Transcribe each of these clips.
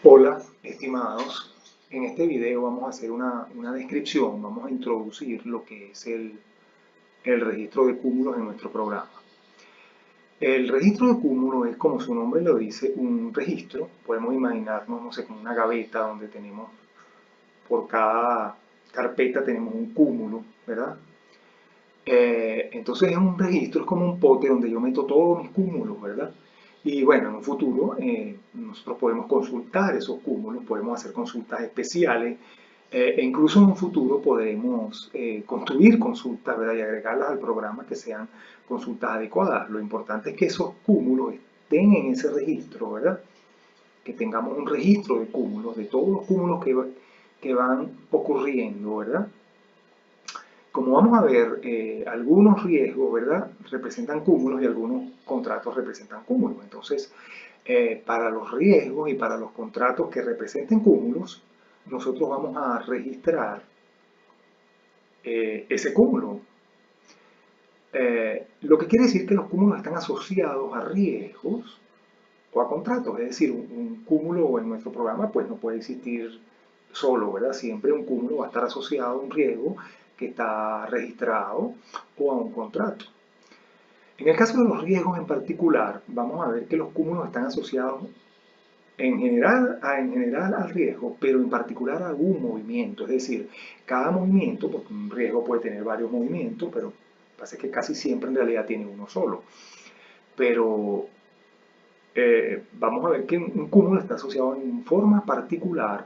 Hola, estimados. En este video vamos a hacer una descripción, vamos a introducir lo que es el registro de cúmulos en nuestro programa. El registro de cúmulos es, como su nombre lo dice, un registro. Podemos imaginarnos, no sé, como una gaveta donde tenemos, por cada carpeta tenemos un cúmulo, ¿verdad? Entonces es un registro, es como un pote donde yo meto todos mis cúmulos, ¿verdad? Y bueno, en un futuro nosotros podemos consultar esos cúmulos, podemos hacer consultas especiales e incluso en un futuro podremos construir consultas, ¿verdad? Y agregarlas al programa que sean consultas adecuadas. Lo importante es que esos cúmulos estén en ese registro, ¿verdad? Que tengamos un registro de cúmulos, de todos los cúmulos que van ocurriendo, ¿verdad? Como vamos a ver, algunos riesgos, ¿verdad? Representan cúmulos y algunos contratos representan cúmulos. Entonces, para los riesgos y para los contratos que representen cúmulos, nosotros vamos a registrar ese cúmulo. Lo que quiere decir que los cúmulos están asociados a riesgos o a contratos. Es decir, un cúmulo en nuestro programa pues no puede existir solo, ¿verdad? Siempre un cúmulo va a estar asociado a un riesgo que está registrado o a un contrato. En el caso de los riesgos en particular, vamos a ver que los cúmulos están asociados en general al riesgo, pero en particular a un movimiento. Es decir, cada movimiento, porque un riesgo puede tener varios movimientos, pero pasa que casi siempre en realidad tiene uno solo. Pero vamos a ver que un cúmulo está asociado en forma particular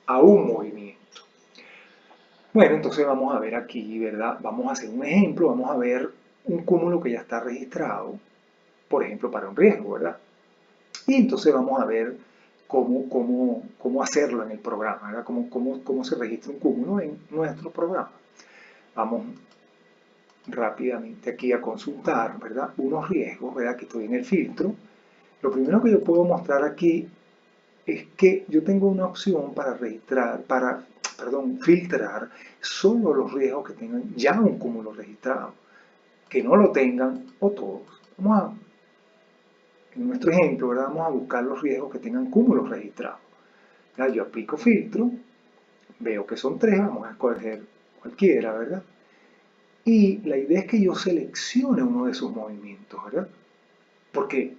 a un movimiento. Bueno, entonces vamos a ver aquí, ¿verdad? Vamos a hacer un ejemplo, vamos a ver un cúmulo que ya está registrado, por ejemplo, para un riesgo, ¿verdad? Y entonces vamos a ver cómo hacerlo en el programa, ¿verdad? Cómo se registra un cúmulo en nuestro programa. Vamos rápidamente aquí a consultar, ¿verdad? Unos riesgos, ¿verdad? Que estoy en el filtro. Lo primero que yo puedo mostrar aquí es que yo tengo una opción para registrar, filtrar solo los riesgos que tengan ya un cúmulo registrado, que no lo tengan o todos. En nuestro ejemplo, ¿verdad? Vamos a buscar los riesgos que tengan cúmulos registrados. ¿Verdad? Yo aplico filtro, veo que son 3, vamos a escoger cualquiera, ¿verdad? Y la idea es que yo seleccione uno de sus movimientos, ¿verdad? Porque,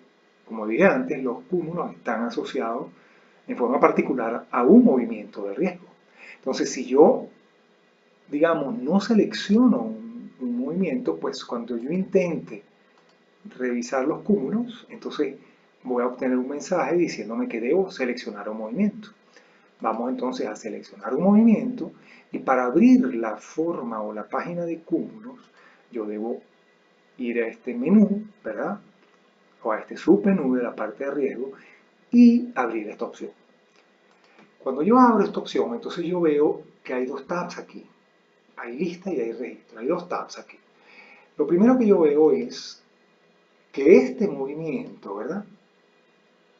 como dije antes, los cúmulos están asociados en forma particular a un movimiento de riesgo. Entonces, si yo, digamos, no selecciono un movimiento, pues cuando yo intente revisar los cúmulos, entonces voy a obtener un mensaje diciéndome que debo seleccionar un movimiento. Vamos entonces a seleccionar un movimiento y para abrir la forma o la página de cúmulos, yo debo ir a este menú, ¿verdad? O a este submenú de la parte de riesgo y abrir esta opción. Cuando yo abro esta opción, entonces yo veo que hay dos tabs aquí. Hay lista y hay registro. Hay dos tabs aquí. Lo primero que yo veo es que este movimiento, ¿verdad?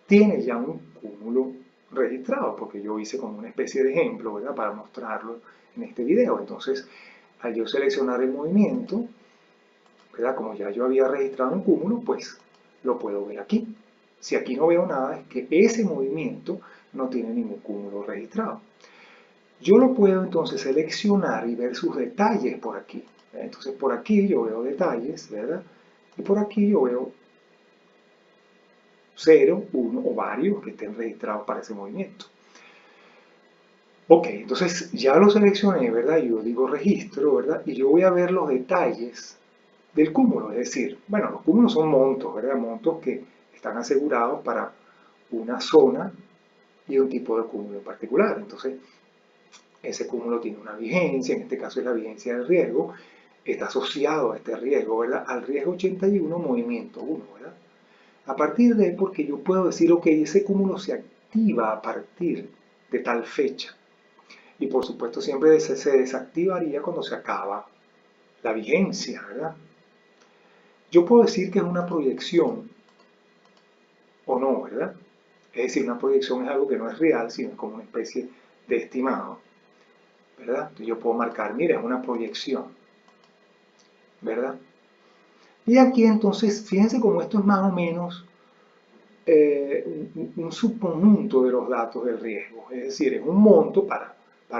Tiene ya un cúmulo registrado, porque yo hice como una especie de ejemplo, ¿verdad? Para mostrarlo en este video. Entonces, al yo seleccionar el movimiento, ¿verdad? Como ya yo había registrado un cúmulo, pues lo puedo ver aquí. Si aquí no veo nada, es que ese movimiento no tiene ningún cúmulo registrado. Yo lo puedo entonces seleccionar y ver sus detalles por aquí. Entonces por aquí yo veo detalles, ¿verdad? Y por aquí yo veo 0, 1 o varios que estén registrados para ese movimiento. Ok, entonces ya lo seleccioné, ¿verdad? Yo digo registro, ¿verdad? Y yo voy a ver los detalles del cúmulo. Es decir, bueno, los cúmulos son montos, ¿verdad? Montos que están asegurados para una zona y un tipo de cúmulo en particular. Entonces, ese cúmulo tiene una vigencia, en este caso es la vigencia del riesgo, está asociado a este riesgo, ¿verdad? Al riesgo 81, movimiento 1, ¿verdad? A partir de, porque yo puedo decir, ok, ese cúmulo se activa a partir de tal fecha. Y por supuesto siempre se desactivaría cuando se acaba la vigencia, ¿verdad? Yo puedo decir que es una proyección o no, ¿verdad? Es decir, una proyección es algo que no es real, sino es como una especie de estimado, ¿verdad? Entonces yo puedo marcar, mira, es una proyección, ¿verdad? Y aquí entonces, fíjense cómo esto es más o menos un subconjunto de los datos del riesgo, es decir, es un monto para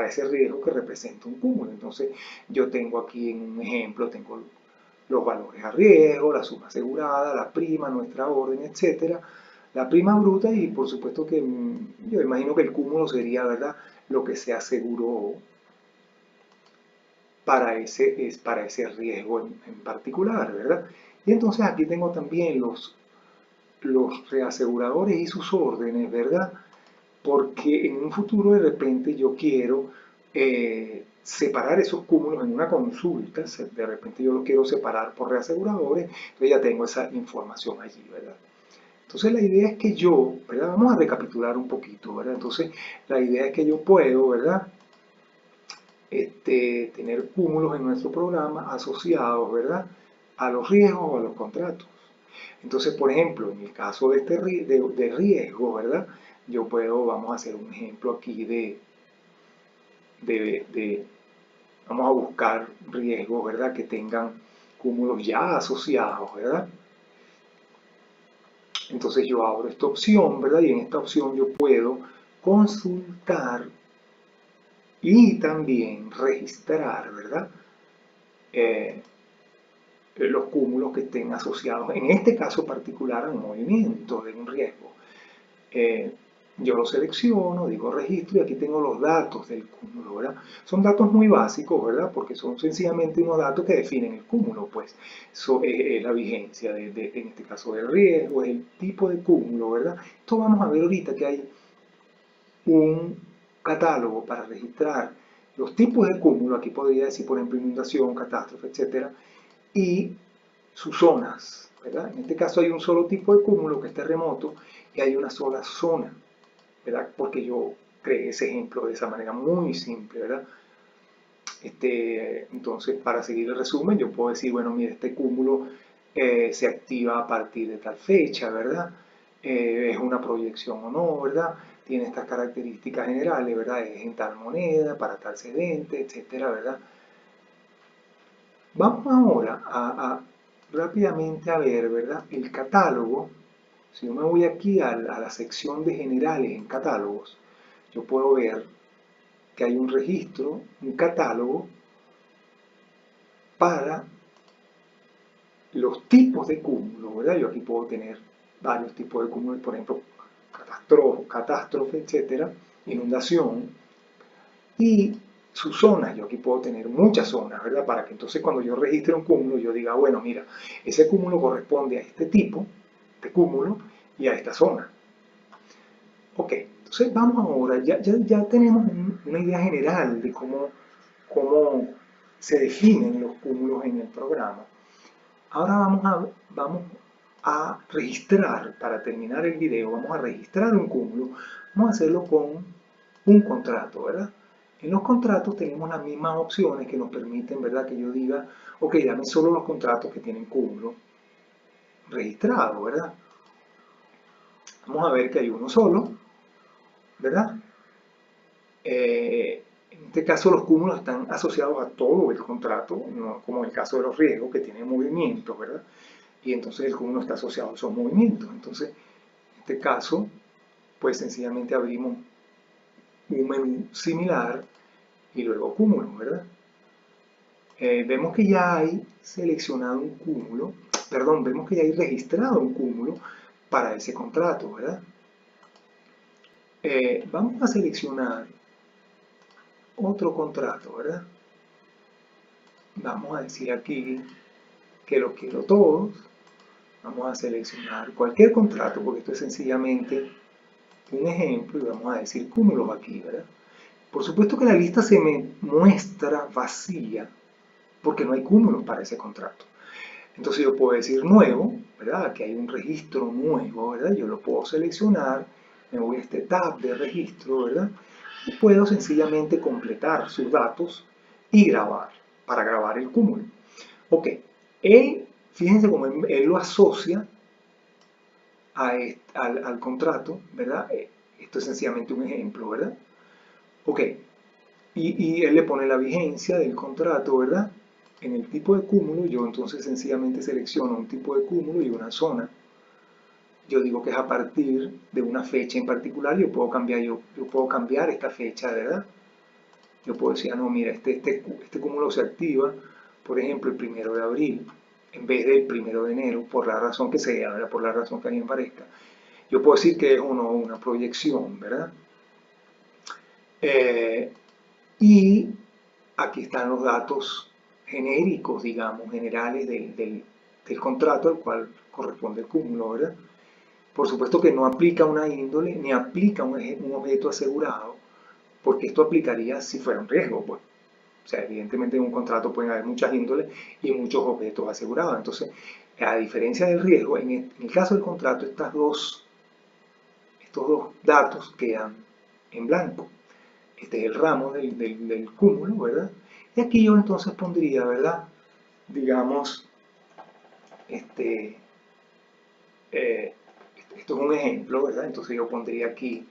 ese riesgo que representa un cúmulo. Entonces, yo tengo aquí en un ejemplo, tengo los valores a riesgo, la suma asegurada, la prima, nuestra orden, etcétera, la prima bruta y por supuesto que yo imagino que el cúmulo sería, ¿verdad?, lo que se aseguró para ese riesgo en particular, ¿verdad? Y entonces aquí tengo también los reaseguradores y sus órdenes, ¿verdad? Porque en un futuro de repente yo quiero separar esos cúmulos en una consulta, de repente yo los quiero separar por reaseguradores, entonces ya tengo esa información allí, ¿verdad? Entonces la idea es que yo, ¿verdad? Vamos a recapitular un poquito, ¿verdad? Entonces la idea es que yo puedo, ¿verdad?, tener cúmulos en nuestro programa asociados, ¿verdad?, a los riesgos o a los contratos. Entonces, por ejemplo, en el caso de, de riesgo, ¿verdad?, yo puedo, vamos a hacer un ejemplo aquí de vamos a buscar riesgos, ¿verdad?, que tengan cúmulos ya asociados, ¿verdad? Entonces yo abro esta opción, ¿verdad? Y en esta opción yo puedo consultar y también registrar, ¿verdad?, los cúmulos que estén asociados, en este caso particular, a un movimiento de un riesgo. Yo lo selecciono, digo registro y aquí tengo los datos del cúmulo, ¿verdad? Son datos muy básicos, ¿verdad? Porque son sencillamente unos datos que definen el cúmulo, pues. Eso es la vigencia, en este caso del riesgo, el tipo de cúmulo, ¿verdad? Esto vamos a ver ahorita que hay un catálogo para registrar los tipos de cúmulo, aquí podría decir, por ejemplo, inundación, catástrofe, etcétera, y sus zonas, ¿verdad? En este caso hay un solo tipo de cúmulo que es terremoto y hay una sola zona, ¿verdad? Porque yo creé ese ejemplo de esa manera muy simple, ¿verdad? Entonces, para seguir el resumen, yo puedo decir, bueno, mira, este cúmulo se activa a partir de tal fecha, ¿verdad? Es una proyección o no, ¿verdad? Tiene estas características generales, ¿verdad? Es en tal moneda, para tal sedente, etcétera, ¿verdad? Vamos ahora rápidamente a ver, ¿verdad?, el catálogo. Si yo me voy aquí a la sección de generales en catálogos, yo puedo ver que hay un registro, un catálogo para los tipos de cúmulo, ¿verdad? Yo aquí puedo tener varios tipos de cúmulos, por ejemplo, catástrofe, etcétera, inundación, y sus zonas. Yo aquí puedo tener muchas zonas, ¿verdad? Para que entonces cuando yo registre un cúmulo, yo diga, bueno, mira, ese cúmulo corresponde a este tipo de cúmulo y a esta zona. Ok, entonces vamos ahora, ya tenemos una idea general de cómo se definen los cúmulos en el programa. Ahora vamos a registrar, para terminar el video, vamos a registrar un cúmulo. Vamos a hacerlo con un contrato, ¿verdad? En los contratos tenemos las mismas opciones que nos permiten, ¿verdad?, que yo diga, ok, dame solo los contratos que tienen cúmulo registrado, ¿verdad? Vamos a ver que hay uno solo, ¿verdad? En este caso los cúmulos están asociados a todo el contrato, no como en el caso de los riesgos que tienen movimientos, ¿verdad? Y entonces el cúmulo está asociado a esos movimientos. Entonces, en este caso, pues sencillamente abrimos un menú similar y luego cúmulo, ¿verdad? Vemos que ya hay seleccionado un cúmulo, perdón, vemos que ya hay registrado un cúmulo para ese contrato, ¿verdad? Vamos a seleccionar otro contrato, ¿verdad? Vamos a decir aquí que lo quiero todos. Vamos a seleccionar cualquier contrato, porque esto es sencillamente un ejemplo, y vamos a decir cúmulos aquí, ¿verdad? Por supuesto que la lista se me muestra vacía, porque no hay cúmulos para ese contrato. Entonces yo puedo decir nuevo, ¿verdad? Aquí hay un registro nuevo, ¿verdad? Yo lo puedo seleccionar, me voy a este tab de registro, ¿verdad? Y puedo sencillamente completar sus datos y grabar, para grabar el cúmulo. Ok, fíjense cómo él lo asocia al contrato, ¿verdad? Esto es sencillamente un ejemplo, ¿verdad? Ok, y él le pone la vigencia del contrato, ¿verdad? En el tipo de cúmulo, yo entonces sencillamente selecciono un tipo de cúmulo y una zona. yo digo que es a partir de una fecha en particular. Yo puedo cambiar esta fecha, ¿verdad? Yo puedo decir, no, mira, este cúmulo se activa, por ejemplo, el 1 de abril, en vez del 1 de enero, por la razón que sea, ¿verdad? Por la razón que a mí me parezca. Yo puedo decir que es una proyección, ¿verdad? Y aquí están los datos genéricos, digamos, generales del contrato al cual corresponde el cúmulo, ¿verdad? Por supuesto que no aplica una índole ni aplica un objeto asegurado, porque esto aplicaría si fuera un riesgo, pues. O sea, evidentemente en un contrato pueden haber muchas índoles y muchos objetos asegurados. Entonces, a diferencia del riesgo, en el caso del contrato, estos dos datos quedan en blanco. Este es el ramo del cúmulo, ¿verdad? Y aquí yo entonces pondría, ¿verdad? Digamos, esto es un ejemplo, ¿verdad? Entonces yo pondría aquí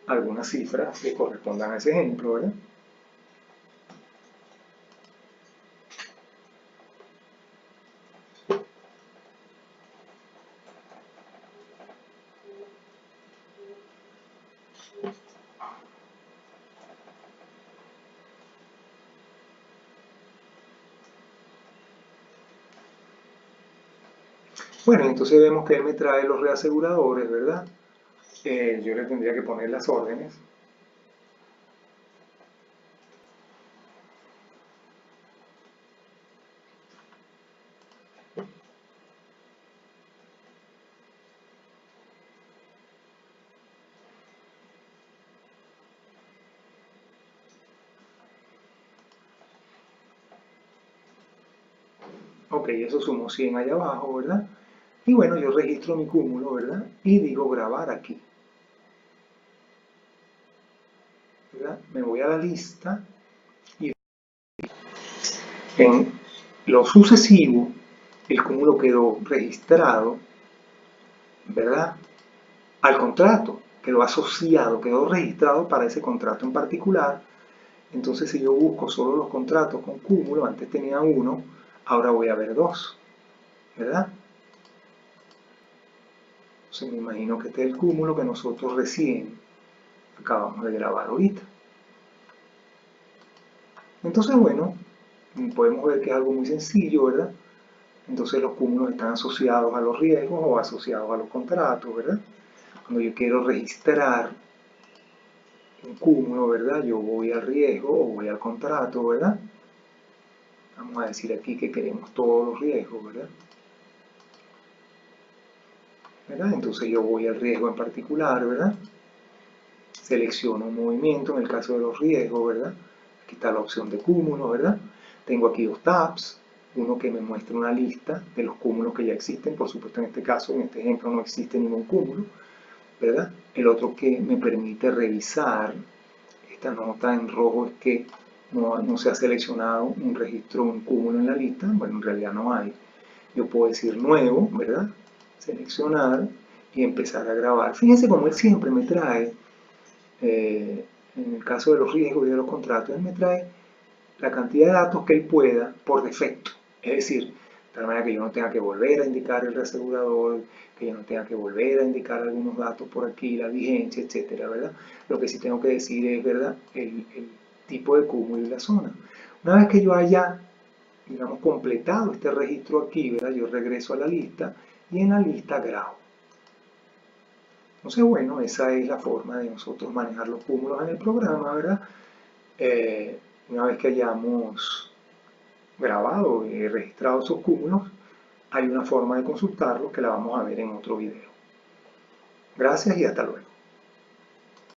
algunas cifras que correspondan a ese ejemplo, ¿verdad? Bueno, entonces vemos que él me trae los reaseguradores, ¿verdad? Yo le tendría que poner las órdenes. Ok, eso sumo 100 allá abajo, ¿verdad? Y bueno, yo registro mi cúmulo, ¿verdad? Y digo grabar aquí, ¿verdad? Me voy a la lista y en lo sucesivo el cúmulo quedó registrado, ¿verdad? Al contrato, quedó asociado, quedó registrado para ese contrato en particular. Entonces, si yo busco solo los contratos con cúmulo, antes tenía uno, ahora voy a ver dos, ¿verdad? Entonces, me imagino que este es el cúmulo que nosotros recién acabamos de grabar ahorita. Entonces, bueno, podemos ver que es algo muy sencillo, ¿verdad? Entonces los cúmulos están asociados a los riesgos o asociados a los contratos, ¿verdad? Cuando yo quiero registrar un cúmulo, ¿verdad? Yo voy al riesgo o voy al contrato, ¿verdad? Vamos a decir aquí que queremos todos los riesgos, ¿verdad? Entonces yo voy al riesgo en particular, ¿verdad? Selecciono un movimiento en el caso de los riesgos, ¿verdad? Aquí está la opción de cúmulos, ¿verdad? Tengo aquí dos tabs, uno que me muestra una lista de los cúmulos que ya existen, por supuesto en este caso, en este ejemplo no existe ningún cúmulo, ¿verdad? El otro que me permite revisar, esta nota en rojo es que no se ha seleccionado un registro, un cúmulo en la lista, bueno, en realidad no hay. Yo puedo decir nuevo, ¿verdad? Seleccionar y empezar a grabar. Fíjense cómo él siempre me trae, en el caso de los riesgos y de los contratos, él me trae la cantidad de datos que él pueda por defecto. Es decir, de tal manera que yo no tenga que volver a indicar el reasegurador, que yo no tenga que volver a indicar algunos datos por aquí, la vigencia, etcétera, ¿verdad? Lo que sí tengo que decir es, ¿verdad?, el tipo de cúmulo y la zona. Una vez que yo haya, digamos, completado este registro aquí, ¿verdad?, yo regreso a la lista y en la lista grabo. Entonces, bueno, esa es la forma de nosotros manejar los cúmulos en el programa, ¿verdad? Una vez que hayamos grabado y registrado esos cúmulos, hay una forma de consultarlos que la vamos a ver en otro video. Gracias y hasta luego.